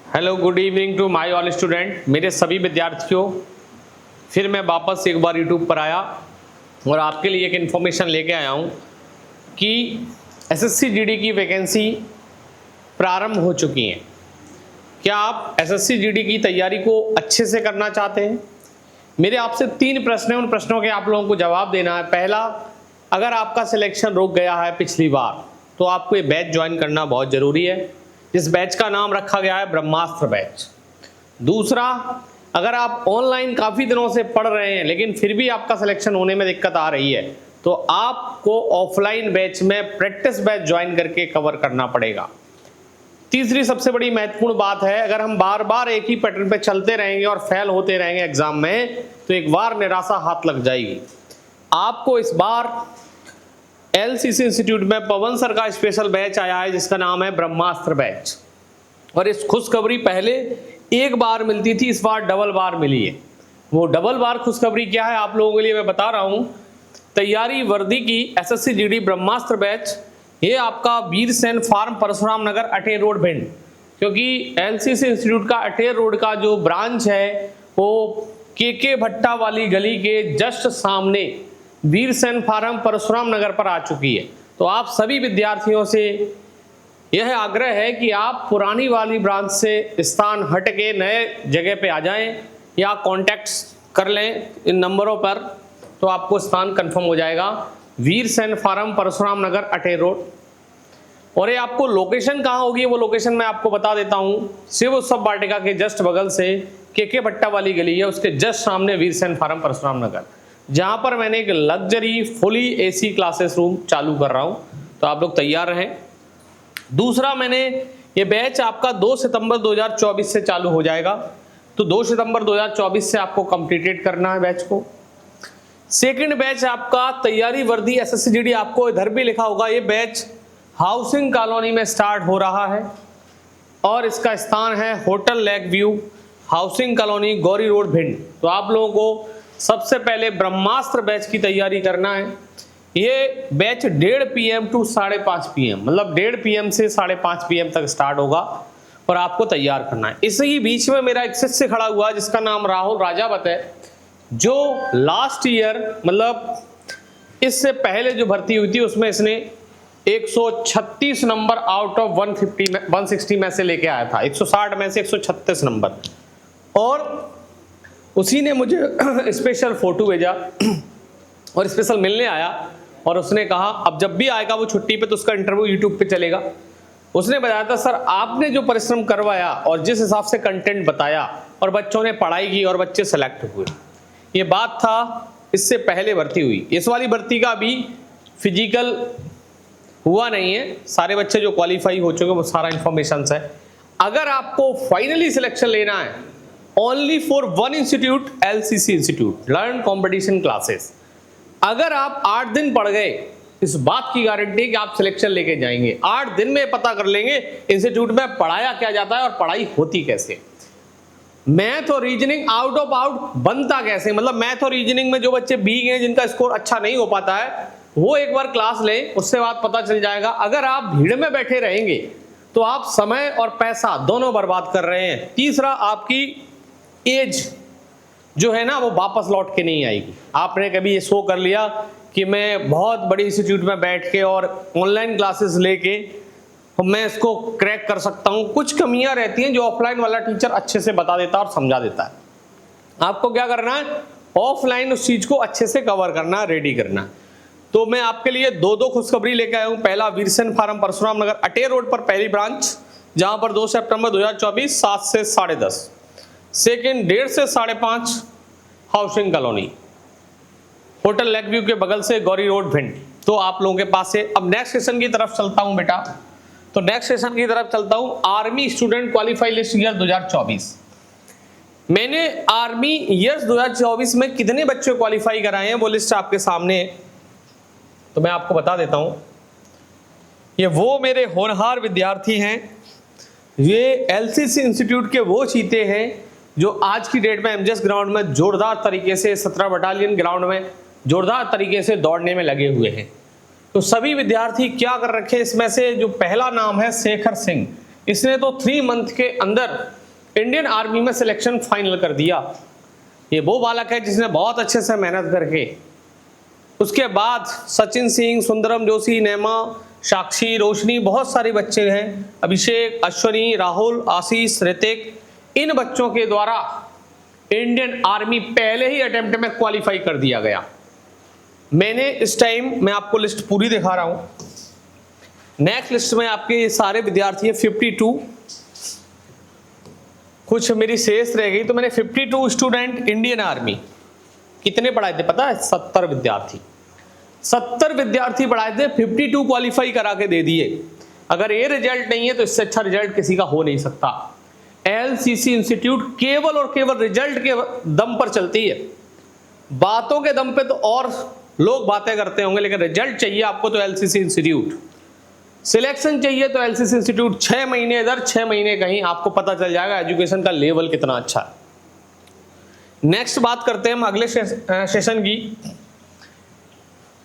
Hello good evening to my all student. मेरे सभी विद्यार्थियों, फिर मैं वापस एक बार यूट्यूब पर आया और आपके लिए एक इन्फॉर्मेशन लेके आया हूँ कि एसएससी जीडी की वैकेंसी प्रारंभ हो चुकी हैं। क्या आप एसएससी जीडी की तैयारी को अच्छे से करना चाहते हैं? मेरे आपसे 3 प्रश्न हैं, उन प्रश्नों के आप लोगों को जवाब देना है। पहला, अगर आपका सिलेक्शन रुक गया है पिछली बार तो आपको ये बैच ज्वाइन करना बहुत ज़रूरी है। इस बैच का नाम रखा गया है ब्रह्मास्त्र बैच। दूसरा, अगर आप ऑनलाइन काफ़ी दिनों से पढ़ रहे हैं लेकिन फिर भी आपका सिलेक्शन होने में दिक्कत आ रही है तो आपको ऑफलाइन बैच में प्रैक्टिस बैच ज्वाइन करके कवर करना पड़ेगा। तीसरी सबसे बड़ी महत्वपूर्ण बात है, अगर हम बार बार एक ही पैटर्न पे चलते रहेंगे और फेल होते रहेंगे एग्जाम में तो एक बार निराशा हाथ लग जाएगी। आपको इस बार एलसीसी इंस्टीट्यूट में पवन सर का स्पेशल बैच आया है जिसका नाम है ब्रह्मास्त्र बैच, और इस खुशखबरी पहले एक बार मिलती थी, इस बार डबल बार मिली है। वो डबल बार खुशखबरी क्या है आप लोगों के लिए मैं बता रहा हूँ। तैयारी वर्दी की एसएससी जीडी ब्रह्मास्त्र बैच, ये आपका वीरसेन फार्म परशुराम नगर अटेर रोड भिंड, क्योंकि एलसीसी इंस्टीट्यूट का अटेर रोड का जो ब्रांच है वो के भट्टा वाली गली के जस्ट सामने वीरसेन फार्म परशुराम नगर पर आ चुकी है। तो आप सभी विद्यार्थियों से यह आग्रह है कि आप पुरानी वाली ब्रांच से स्थान हट के नए जगह पे आ जाएं या कॉन्टैक्ट्स कर लें इन नंबरों पर, तो आपको स्थान कंफर्म हो जाएगा। वीरसेन फार्म परशुराम नगर अटेर रोड। और ये आपको लोकेशन कहाँ होगी वो लोकेशन मैं आपको बता देता हूँ। शिव उत्सव वाटिका के जस्ट बगल से के भट्टा वाली गली है, उसके जस्ट सामने वीरसेन फार्म परशुराम नगर, जहाँ पर मैंने एक luxury fully AC classes room चालू कर रहा हूँ। तो आप लोग तैयार रहें। दूसरा, मैंने ये बैच आपका 2 सितंबर 2024 से चालू हो जाएगा, तो 2 सितंबर 2024 से आपको कंप्लीटेड करना है बैच को। सेकंड बैच आपका तैयारी वर्दी एसएससी जीडी, आपको इधर भी लिखा होगा, ये बैच हाउसिंग कॉलोनी में स्टार्ट हो रहा है और इसका स्थान है hotel lake view, housing colony, Gauri road, Bhind. तो आप लोगों को सबसे पहले ब्रह्मास्त्र बैच की तैयारी करना है। ये बैच 1:30 PM टू 5:30 PM, मतलब 1:30 PM से 5:30 PM तक स्टार्ट होगा और आपको तैयार करना है। इसी बीच में मेरा एक शिष्य खड़ा हुआ जिसका नाम राहुल राजावत है, जो लास्ट ईयर मतलब इससे पहले जो भर्ती हुई थी उसमें इसने 136 नंबर आउट ऑफ 160 में से लेके आया था, 160 में से 136 नंबर। और उसी ने मुझे स्पेशल फोटो भेजा और स्पेशल मिलने आया और उसने कहा अब जब भी आएगा वो छुट्टी पे तो उसका इंटरव्यू यूट्यूब पे चलेगा। उसने बताया था, सर आपने जो परिश्रम करवाया और जिस हिसाब से कंटेंट बताया और बच्चों ने पढ़ाई की और बच्चे सेलेक्ट हुए, ये बात था इससे पहले भर्ती हुई। इस वाली भर्ती का अभी फिजिकल हुआ नहीं है, सारे बच्चे जो क्वालिफाई हो चुके वो सारा इंफॉर्मेशन है। अगर आपको फाइनली सिलेक्शन लेना है, only for one institute, LCC institute, learn competition classes. अगर आप 8 दिन पढ़ गए, इस बात की गारंटी कि आप सिलेक्शन लेके जाएंगे। 8 दिन में पता कर लेंगे इंस्टीट्यूट में पढ़ाया क्या जाता है और पढ़ाई होती कैसे, मैथ और रीजनिंग आउट ऑफ आउट बनता कैसे। मतलब मैथ और रीजनिंग में जो बच्चे भीग हैं, जिनका स्कोर अच्छा नहीं हो पाता है, वो एक बार क्लास लें, उससे बाद पता चल जाएगा। अगर आप भीड़ में बैठे रहेंगे तो आप समय और पैसा दोनों बर्बाद कर रहे हैं। तीसरा, आपकी एज जो है ना वो वापस लौट के नहीं आएगी। आपने कभी ये शो कर लिया कि मैं बहुत बड़ी इंस्टीट्यूट में बैठ के और ऑनलाइन क्लासेस लेके मैं इसको क्रैक कर सकता हूँ, कुछ कमियां रहती हैं जो ऑफलाइन वाला टीचर अच्छे से बता देता है और समझा देता है। आपको क्या करना है, ऑफलाइन उस चीज को अच्छे से कवर करना, रेडी करना। तो मैं आपके लिए 2 खुशखबरी लेके आया हूँ। पहला, वीरसेन फार्म परशुराम नगर अटेर रोड पर पहली ब्रांच, जहां पर 2 सितंबर 2024 7 से 10:30। सेकेंड, 1:30 से 5:30 housing colony, hotel lake view के बगल से गौरी रोड, भिंड। तो आप लोगों के पास है। अब नेक्स्ट सेशन की तरफ चलता हूं बेटा, तो नेक्स्ट सेशन की तरफ चलता हूं। Army student qualify list year 2024। मैंने आर्मी ईयर 2024 में कितने बच्चे क्वालिफाई कराए हैं वो लिस्ट आपके सामने है, तो मैं आपको बता देता हूं। ये वो मेरे होनहार विद्यार्थी हैं, ये एलसीसी इंस्टीट्यूट के वो चीते हैं जो आज की डेट में एमजीएस ग्राउंड में जोरदार तरीके से 17 बटालियन ग्राउंड में जोरदार तरीके से दौड़ने में लगे हुए हैं। तो सभी विद्यार्थी क्या कर रखे, इसमें से जो पहला नाम है शेखर सिंह, इसने तो 3 मंथ के अंदर इंडियन आर्मी में सिलेक्शन फाइनल कर दिया। ये वो बालक है जिसने बहुत अच्छे से मेहनत करके, उसके बाद सचिन सिंह, सुंदरम जोशी, नेमा, साक्षी, रोशनी, बहुत सारे बच्चे हैं, अभिषेक, अश्वनी, राहुल, आशीष, ऋतिक, इन बच्चों के द्वारा इंडियन आर्मी पहले ही अटेम्प्ट में क्वालिफाई कर दिया गया। मैंने इस टाइम, मैं आपको लिस्ट पूरी दिखा रहा हूं। नेक्स्ट लिस्ट में आपके सारे विद्यार्थी है 52, कुछ मेरी शेष रह गई, तो मैंने 52 स्टूडेंट इंडियन आर्मी कितने पढ़ाए थे पता है? 70 विद्यार्थी। 70 विद्यार्थी पढ़ाए थे, 52 क्वालिफाई करा के दे दिए। अगर ये रिजल्ट नहीं है तो इससे अच्छा रिजल्ट किसी का हो नहीं सकता। एलसीसी इंस्टीट्यूट केवल और केवल रिजल्ट के दम पर चलती है। बातों के दम पे तो और लोग बातें करते होंगे, लेकिन रिजल्ट चाहिए आपको तो एलसीसी इंस्टीट्यूट, सिलेक्शन चाहिए तो एलसीसी इंस्टीट्यूट। 6 महीने इधर 6 महीने कहीं, आपको पता चल जाएगा एजुकेशन का लेवल कितना अच्छा है। नेक्स्ट बात करते हैं हम अगले सेशन की।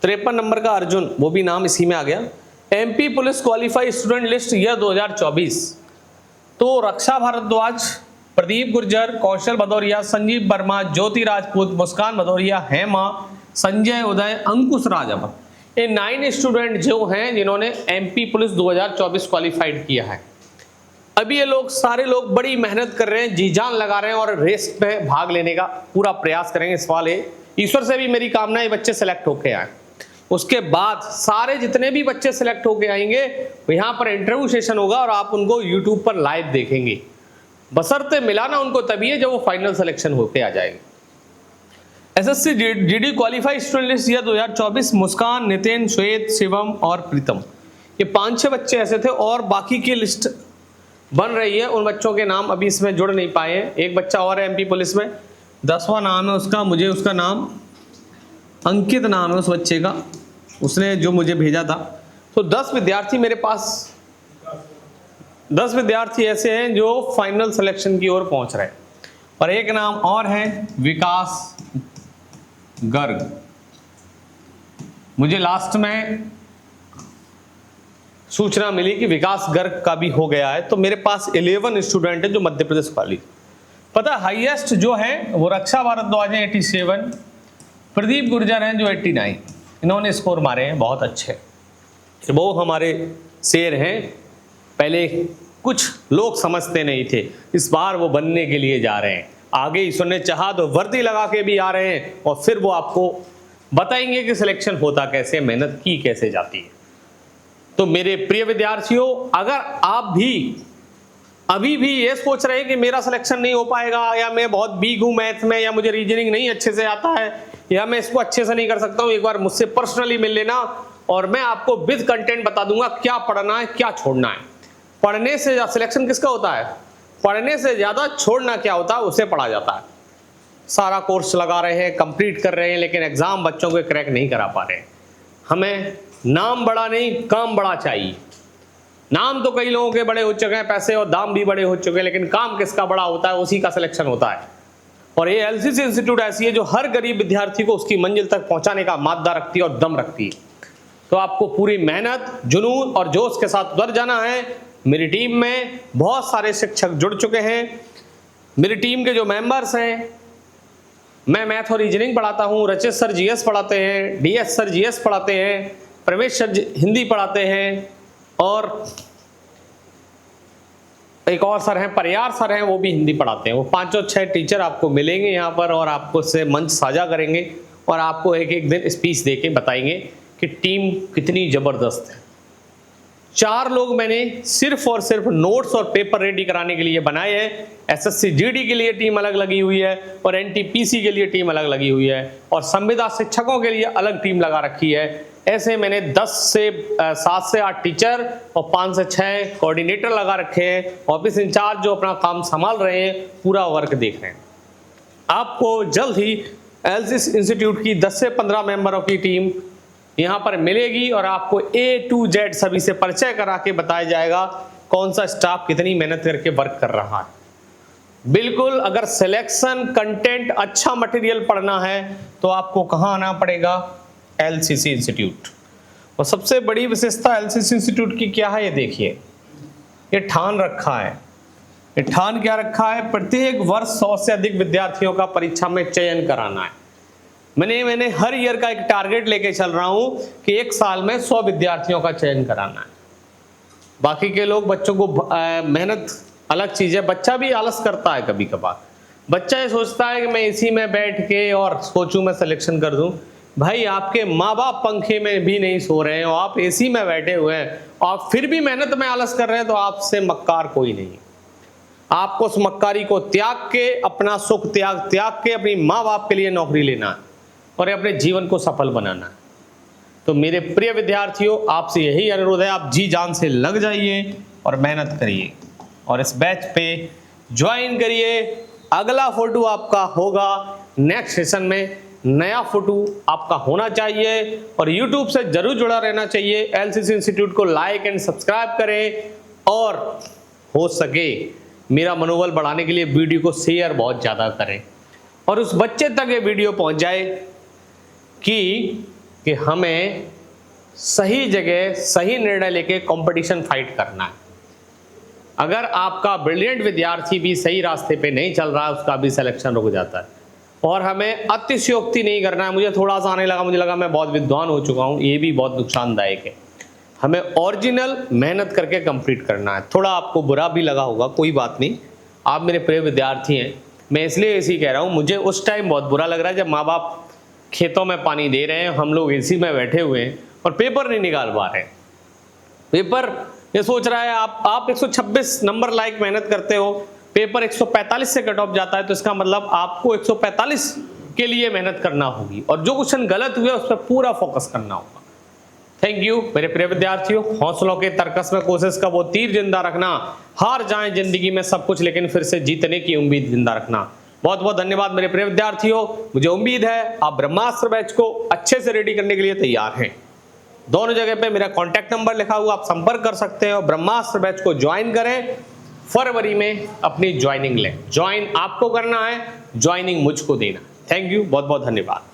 53 नंबर का अर्जुन, वो भी नाम इसी में आ गया। MP police qualify student list year 2024। तो रक्षा भारद्वाज, प्रदीप गुर्जर, कौशल भदौरिया, संजीव वर्मा, ज्योति राजपूत, मुस्कान भदौरिया, हेमा, संजय उदय, अंकुश राजभर, ये 9 स्टूडेंट जो हैं जिन्होंने एमपी पुलिस 2024 क्वालिफाइड किया है। अभी ये लोग सारे लोग बड़ी मेहनत कर रहे हैं, जी जान लगा रहे हैं और रेस में भाग लेने का पूरा प्रयास करेंगे। इस वाले ईश्वर से भी मेरी कामना है बच्चे सेलेक्ट होके आए। उसके बाद सारे जितने भी बच्चे सेलेक्ट होके आएंगे, यहाँ पर इंटरव्यू सेशन होगा और आप उनको यूट्यूब पर लाइव देखेंगे। बशर्ते मिलाना उनको तभी है जब वो फाइनल सिलेक्शन होके आ जाएंगे। SSC GD qualify student list year 2024, मुस्कान, नितिन, श्वेत, शिवम और प्रीतम, ये 5-6 बच्चे ऐसे थे और बाकी की लिस्ट बन रही है। उन बच्चों के नाम अभी इसमें जुड़ नहीं पाए हैं। एक बच्चा और है एमपी पुलिस में, 10वां नाम है उसका, मुझे उसका नाम अंकित नाम है उस बच्चे का, उसने जो मुझे भेजा था। तो 10 विद्यार्थी मेरे पास, 10 विद्यार्थी ऐसे हैं जो फाइनल सिलेक्शन की ओर पहुंच रहे हैं। और एक नाम और है विकास गर्ग, मुझे लास्ट में सूचना मिली कि विकास गर्ग का भी हो गया है। तो मेरे पास 11 स्टूडेंट है जो मध्य प्रदेश वाली। पता हाईएस्ट जो है वो रक्षा भारद्वाज है 87, प्रदीप गुर्जर हैं जो 89, इन्होंने स्कोर मारे हैं बहुत अच्छे। वो हमारे शेर हैं, पहले कुछ लोग समझते नहीं थे, इस बार वो बनने के लिए जा रहे हैं। आगे ईश्वर ने चाहा तो वर्दी लगा के भी आ रहे हैं और फिर वो आपको बताएंगे कि सिलेक्शन होता कैसे, मेहनत की कैसे जाती है। तो मेरे प्रिय विद्यार्थियों, अगर आप भी अभी भी ये सोच रहे हैं कि मेरा सिलेक्शन नहीं हो पाएगा, या मैं बहुत वीक हूँ मैथ में, या मुझे रीजनिंग नहीं अच्छे से आता है, या मैं इसको अच्छे से नहीं कर सकता हूँ, एक बार मुझसे पर्सनली मिल लेना और मैं आपको विद कंटेंट बता दूंगा क्या पढ़ना है क्या छोड़ना है। पढ़ने से सिलेक्शन किसका होता है? पढ़ने से ज़्यादा छोड़ना क्या होता है, उसे पढ़ा जाता है। सारा कोर्स लगा रहे हैं, कंप्लीट कर रहे हैं, लेकिन एग्जाम बच्चों को क्रैक नहीं करा पा रहे हैं। हमें नाम बड़ा नहीं, काम बड़ा चाहिए। नाम तो कई लोगों के बड़े हो चुके हैं, पैसे और दाम भी बड़े हो चुके हैं, लेकिन काम किसका बड़ा होता है, उसी का सिलेक्शन होता है। और ये एलसीसी इंस्टीट्यूट ऐसी है जो हर गरीब विद्यार्थी को उसकी मंजिल तक पहुंचाने का मादा रखती है और दम रखती है। तो आपको पूरी मेहनत, जुनून और जोश के साथ उतर जाना है। मेरी टीम में बहुत सारे शिक्षक जुड़ चुके हैं। मेरी टीम के जो मेंबर्स हैं, मैं मैथ और रीजनिंग पढ़ाता हूँ, रचित सर जीएस पढ़ाते हैं, डीएस सर जीएस पढ़ाते हैं, प्रवेश सर हिंदी पढ़ाते हैं, और एक और सर हैं परियार सर हैं, वो भी हिंदी पढ़ाते हैं। वो 5-6 टीचर आपको मिलेंगे यहाँ पर और आपको से मंच साझा करेंगे और आपको एक एक दिन स्पीच देके बताएंगे कि टीम कितनी ज़बरदस्त है। 4 लोग मैंने सिर्फ और सिर्फ नोट्स और पेपर रेडी कराने के लिए बनाए हैं। एसएससी जीडी के लिए टीम अलग लगी हुई है और एनटीपीसी के लिए टीम अलग लगी हुई है और संविदा शिक्षकों के लिए अलग टीम लगा रखी है। ऐसे मैंने 7 से 8 टीचर और 5 से 6 कोऑर्डिनेटर लगा रखे हैं। ऑफिस इंचार्ज जो अपना काम संभाल रहे हैं, पूरा वर्क देख रहे हैं। आपको जल्द ही एलसीसी इंस्टीट्यूट की 10 से 15 मेंबरों की टीम यहाँ पर मिलेगी और आपको A to Z सभी से परिचय करा के बताया जाएगा कौन सा स्टाफ कितनी मेहनत करके वर्क कर रहा है। बिल्कुल, अगर सिलेक्शन कंटेंट अच्छा मटेरियल पढ़ना है तो आपको कहाँ आना पड़ेगा? LCC institute. और सबसे बड़ी विशेषता एलसीसी इंस्टीट्यूट की क्या है, ये देखिए, ये ठान रखा है ठान क्या रखा है, प्रत्येक वर्ष 100 से अधिक विद्यार्थियों का परीक्षा में चयन कराना है। मैंने हर ईयर का एक टारगेट लेके चल रहा हूं कि एक साल में 100 विद्यार्थियों का चयन कराना है। बाकी के लोग बच्चों को मेहनत अलग चीज़ है, बच्चा भी आलस करता है कभी कभार। बच्चा ये सोचता है कि मैं इसी में बैठ के और सोचूं मैं सिलेक्शन कर दूं। भाई आपके माँ बाप पंखे में भी नहीं सो रहे हैं और आप एसी में बैठे हुए हैं और फिर भी मेहनत में आलस कर रहे हैं, तो आपसे मक्कार कोई नहीं। आपको उस मक्कारी को त्याग के, अपना सुख त्याग के अपनी माँ बाप के लिए नौकरी लेना है और अपने जीवन को सफल बनाना है। तो मेरे प्रिय विद्यार्थियों, आपसे यही अनुरोध है, आप जी जान से लग जाइए और मेहनत करिए और इस बैच पे ज्वाइन करिए। अगला फोटो आपका होगा नेक्स्ट सेशन में, नया फोटो आपका होना चाहिए और YouTube से जरूर जुड़ा रहना चाहिए। LCC इंस्टीट्यूट को लाइक एंड सब्सक्राइब करें और हो सके मेरा मनोबल बढ़ाने के लिए वीडियो को शेयर बहुत ज़्यादा करें और उस बच्चे तक ये वीडियो पहुंच जाए कि हमें सही जगह सही निर्णय लेके कंपटीशन फाइट करना है। अगर आपका ब्रिलियंट विद्यार्थी भी सही रास्ते पे नहीं चल रहा है, उसका भी सिलेक्शन रुक जाता है। और हमें अतिशयोक्ति नहीं करना है। मुझे थोड़ा सा आने लगा, मुझे लगा मैं बहुत विद्वान हो चुका हूँ, ये भी बहुत नुकसानदायक है। हमें ओरिजिनल मेहनत करके कंप्लीट करना है। थोड़ा आपको बुरा भी लगा होगा, कोई बात नहीं, आप मेरे प्रिय विद्यार्थी हैं। मैं इसलिए ऐसे ही कह रहा हूँ, मुझे उस टाइम बहुत बुरा लग रहा है जब माँ बाप खेतों में पानी दे रहे हैं, हम लोग एसी में बैठे हुए हैं और पेपर नहीं निकाल पा रहे हैं। पेपर ये सोच रहा है आप 126 नंबर लायक मेहनत करते हो, पेपर 145 से कट ऑफ जाता है, तो इसका मतलब आपको 145 के लिए मेहनत करना होगी और जो क्वेश्चन गलत हुए उस पर पूरा फोकस करना होगा। थैंक यू मेरे प्रिय विद्यार्थियों। हौसलों के तर्कस में कोशिश का वो तीर जिंदा रखना, हार जाए जिंदगी में सब कुछ लेकिन फिर से जीतने की उम्मीद जिंदा रखना। बहुत बहुत धन्यवाद मेरे प्रिय विद्यार्थियों। मुझे उम्मीद है आप ब्रह्मास्त्र बैच को अच्छे से रेडी करने के लिए तैयार हैं। दोनों जगह पे मेरा कॉन्टैक्ट नंबर लिखा हुआ, आप संपर्क कर सकते हैं और ब्रह्मास्त्र बैच को ज्वाइन करें। फरवरी में अपनी ज्वाइनिंग लें। ज्वाइन आपको करना है, ज्वाइनिंग मुझको देना। थैंक यू, बहुत बहुत धन्यवाद।